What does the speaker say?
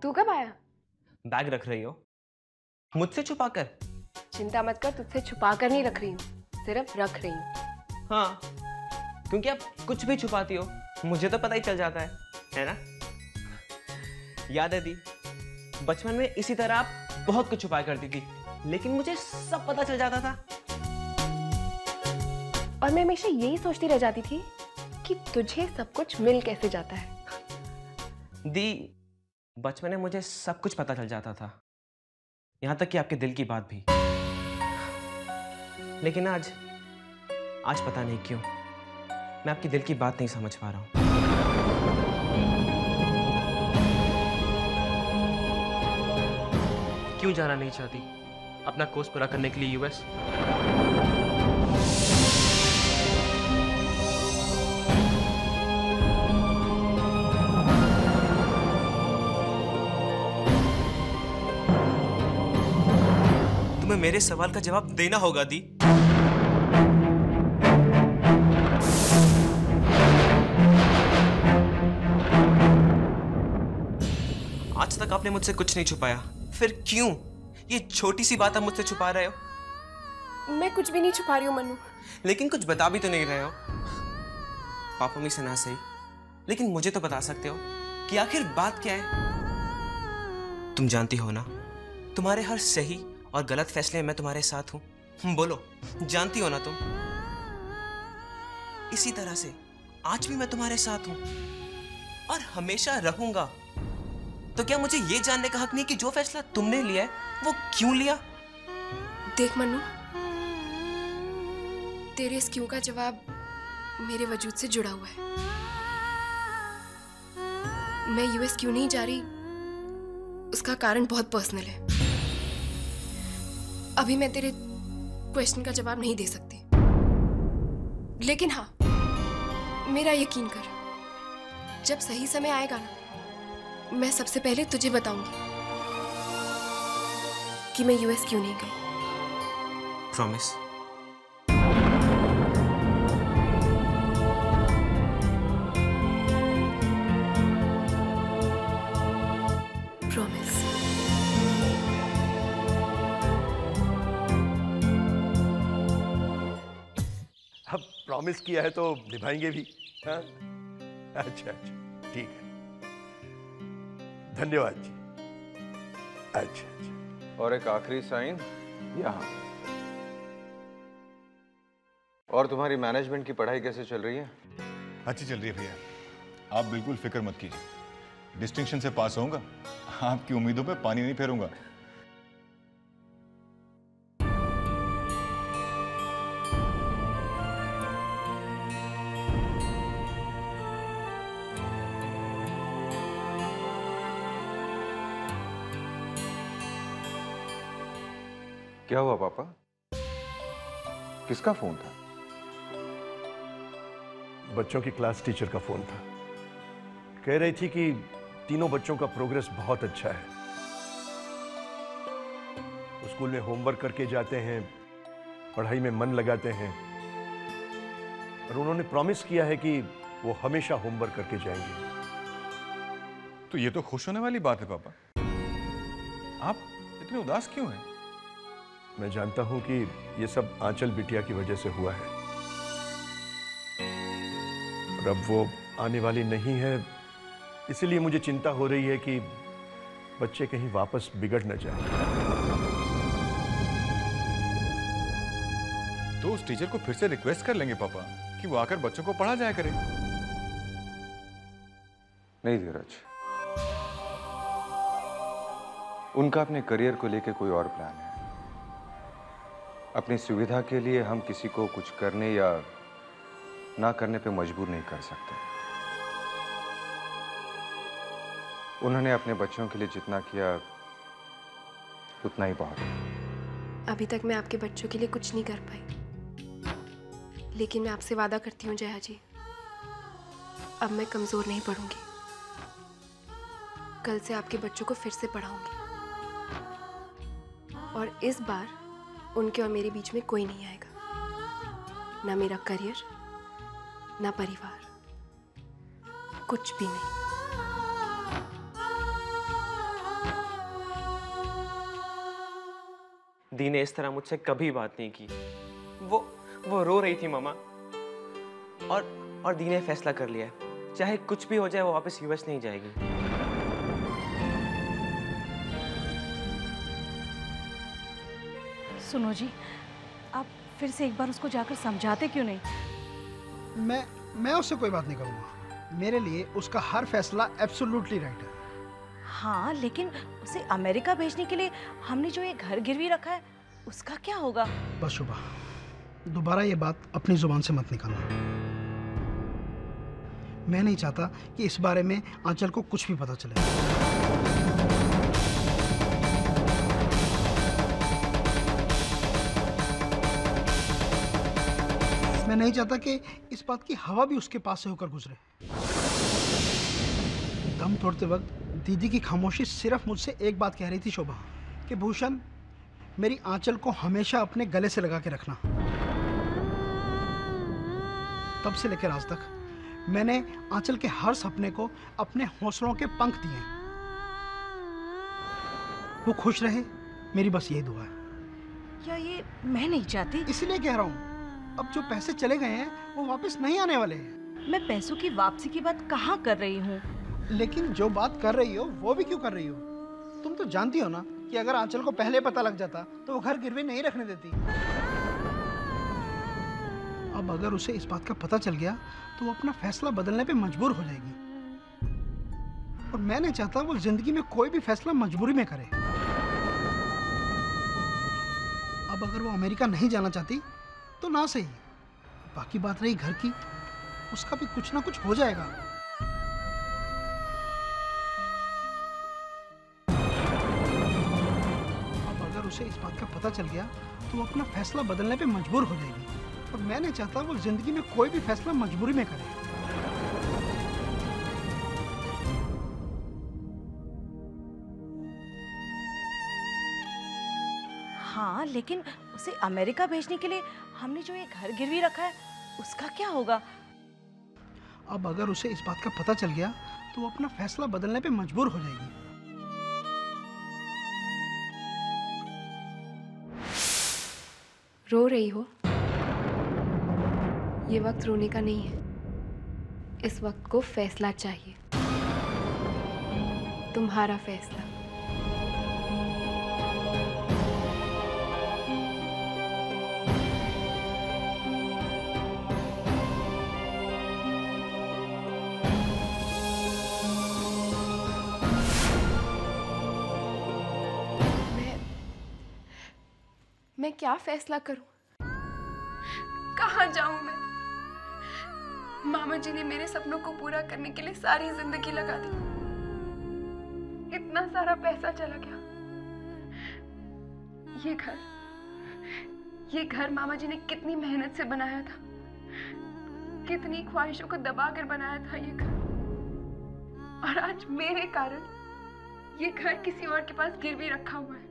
तू कब आया? बैग रख रही हो मुझसे छुपा कर? चिंता मत कर, तुझसे छुपा कर नहीं रख रही हूँ, सिर्फ रख रही हूँ। हाँ, क्योंकि आप कुछ भी छुपाती हो मुझे तो पता ही चल जाता है ना? याद है दी, बचपन में इसी तरह आप बहुत कुछ छुपाया करती थी, लेकिन मुझे सब पता चल जाता था। और मैं हमेशा यही सोचती रह जाती थी कि तुझे सब कुछ मिल कैसे जाता है। दी, बचपन में मुझे सब कुछ पता चल जाता था, यहां तक कि आपके दिल की बात भी। लेकिन आज पता नहीं क्यों मैं आपकी दिल की बात नहीं समझ पा रहा हूं। क्यों जाना नहीं चाहती अपना कोर्स पूरा करने के लिए यूएस? तुम्हें मेरे सवाल का जवाब देना होगा दी। आज तक आपने मुझसे कुछ नहीं छुपाया, फिर क्यों ये छोटी सी बात आप मुझसे छुपा रहे हो? मैं कुछ भी नहीं छुपा रही हूँ मनु। लेकिन कुछ बता भी तो नहीं रहे हो। पापा मम्मी से ना सही, लेकिन मुझे तो बता सकते हो कि आखिर बात क्या है। तुम जानती हो ना, तुम्हारे हर सही और गलत फैसले में मैं तुम्हारे साथ हूं। बोलो, जानती हो ना तुम? इसी तरह से आज भी मैं तुम्हारे साथ हूं और हमेशा रहूंगा। तो क्या मुझे ये जानने का हक नहीं कि जो फैसला तुमने लिया है वो क्यों लिया? देख मनु, तेरे इस क्यों का जवाब मेरे वजूद से जुड़ा हुआ है। मैं यूएस क्यों नहीं जा रही, उसका कारण बहुत पर्सनल है। अभी मैं तेरे क्वेश्चन का जवाब नहीं दे सकती, लेकिन हाँ, मेरा यकीन कर, जब सही समय आएगा ना, मैं सबसे पहले तुझे बताऊंगी कि मैं यूएस क्यों नहीं गई। प्रॉमिस? प्रॉमिस। अब प्रॉमिस किया है तो निभाएंगे भी। हाँ? अच्छा, ठीक है, धन्यवाद जी। अच्छा। और एक आखिरी साइन यहाँ। और तुम्हारी मैनेजमेंट की पढ़ाई कैसे चल रही है? अच्छी चल रही है भैया, आप बिल्कुल फिक्र मत कीजिए। डिस्टिंक्शन से पास होऊंगा, आपकी उम्मीदों पे पानी नहीं फेरूंगा। क्या हुआ पापा? किसका फोन था? बच्चों की क्लास टीचर का फोन था। कह रही थी कि तीनों बच्चों का प्रोग्रेस बहुत अच्छा है। स्कूल में होमवर्क करके जाते हैं, पढ़ाई में मन लगाते हैं, और उन्होंने प्रॉमिस किया है कि वो हमेशा होमवर्क करके जाएंगे। तो ये तो खुश होने वाली बात है पापा। आप इतने उदास क्यों हैं? मैं जानता हूं कि ये सब आंचल बिटिया की वजह से हुआ है, और अब वो आने वाली नहीं है, इसीलिए मुझे चिंता हो रही है कि बच्चे कहीं वापस बिगड़ न जाए। तो उस टीचर को फिर से रिक्वेस्ट कर लेंगे पापा कि वो आकर बच्चों को पढ़ा जाया करे। नहीं धीरज, उनका अपने करियर को लेकर कोई और प्लान है। अपनी सुविधा के लिए हम किसी को कुछ करने या ना करने पे मजबूर नहीं कर सकते। उन्होंने अपने बच्चों के लिए जितना किया उतना ही बहुत है। अभी तक मैं आपके बच्चों के लिए कुछ नहीं कर पाई, लेकिन मैं आपसे वादा करती हूँ जया जी, अब मैं कमजोर नहीं पढ़ूंगी। कल से आपके बच्चों को फिर से पढ़ाऊंगी, और इस बार उनके और मेरे बीच में कोई नहीं आएगा। ना मेरा करियर, ना परिवार, कुछ भी नहीं। दी ने इस तरह मुझसे कभी बात नहीं की। वो रो रही थी मामा। और दी ने फैसला कर लिया है, चाहे कुछ भी हो जाए वो वापस यूएस नहीं जाएगी। सुनो जी, आप फिर से एक बार उसको जाकर समझाते क्यों नहीं? मैं उससे कोई बात नहीं करूँगा। मेरे लिए उसका हर फैसला एब्सोल्युटली राइट है। हाँ, लेकिन उसे अमेरिका भेजने के लिए हमने जो ये घर गिरवी रखा है उसका क्या होगा? बस शुभा, दोबारा ये बात अपनी जुबान से मत निकालना। मैं नहीं चाहता कि इस बारे में आंचल को कुछ भी पता चले। मैं नहीं चाहता कि इस बात की हवा भी उसके पास से होकर गुजरे। दम तोड़ते वक्त दीदी की खामोशी सिर्फ मुझसे एक बात कह रही थी शोभा, कि भूषण, मेरी आंचल को हमेशा अपने गले से लगा के रखना। तब से लेकर आज तक मैंने आंचल के हर सपने को अपने हौसलों के पंख दिए। वो खुश रहे, मेरी बस यही दुआ है। या ये मैं नहीं चाहती। इसीलिए कह रहा हूँ, अब जो पैसे चले गए हैं वो वापस नहीं आने वाले हैं। मैं पैसों की वापसी की बात कहाँ कर रही हूँ? लेकिन जो बात कर रही हो वो भी क्यों कर रही हो? तुम तो जानती हो ना कि अगर आंचल को पहले पता लग जाता तो वो घर गिरवी नहीं रखने देती। अब अगर उसे इस बात का पता चल गया तो वो अपना फैसला बदलने पे मजबूर हो जाएगी, और मैं नहीं चाहता वो जिंदगी में कोई भी फैसला मजबूरी में करे। अब अगर वो अमेरिका नहीं जाना चाहती तो ना सही, बाकी बात रही घर की, उसका भी कुछ ना कुछ हो जाएगा। अब अगर उसे इस बात का पता चल गया तो वो अपना फैसला बदलने पे मजबूर हो जाएगी, और मैं नहीं चाहता वो जिंदगी में कोई भी फैसला मजबूरी में करे। हाँ, लेकिन उसे अमेरिका भेजने के लिए हमने जो ये घर गिरवी रखा है उसका क्या होगा? अब अगर उसे इस बात का पता चल गया तो वो अपना फैसला बदलने पे मजबूर हो जाएगी। रो रही हो? ये वक्त रोने का नहीं है। इस वक्त को फैसला चाहिए, तुम्हारा फैसला। मैं क्या फैसला करूं? कहाँ जाऊं मैं? मामा जी ने मेरे सपनों को पूरा करने के लिए सारी जिंदगी लगा दी। इतना सारा पैसा चला गया। ये घर मामा जी ने कितनी मेहनत से बनाया था, कितनी ख्वाहिशों को दबा कर बनाया था ये घर, और आज मेरे कारण ये घर किसी और के पास गिरवी रखा हुआ है।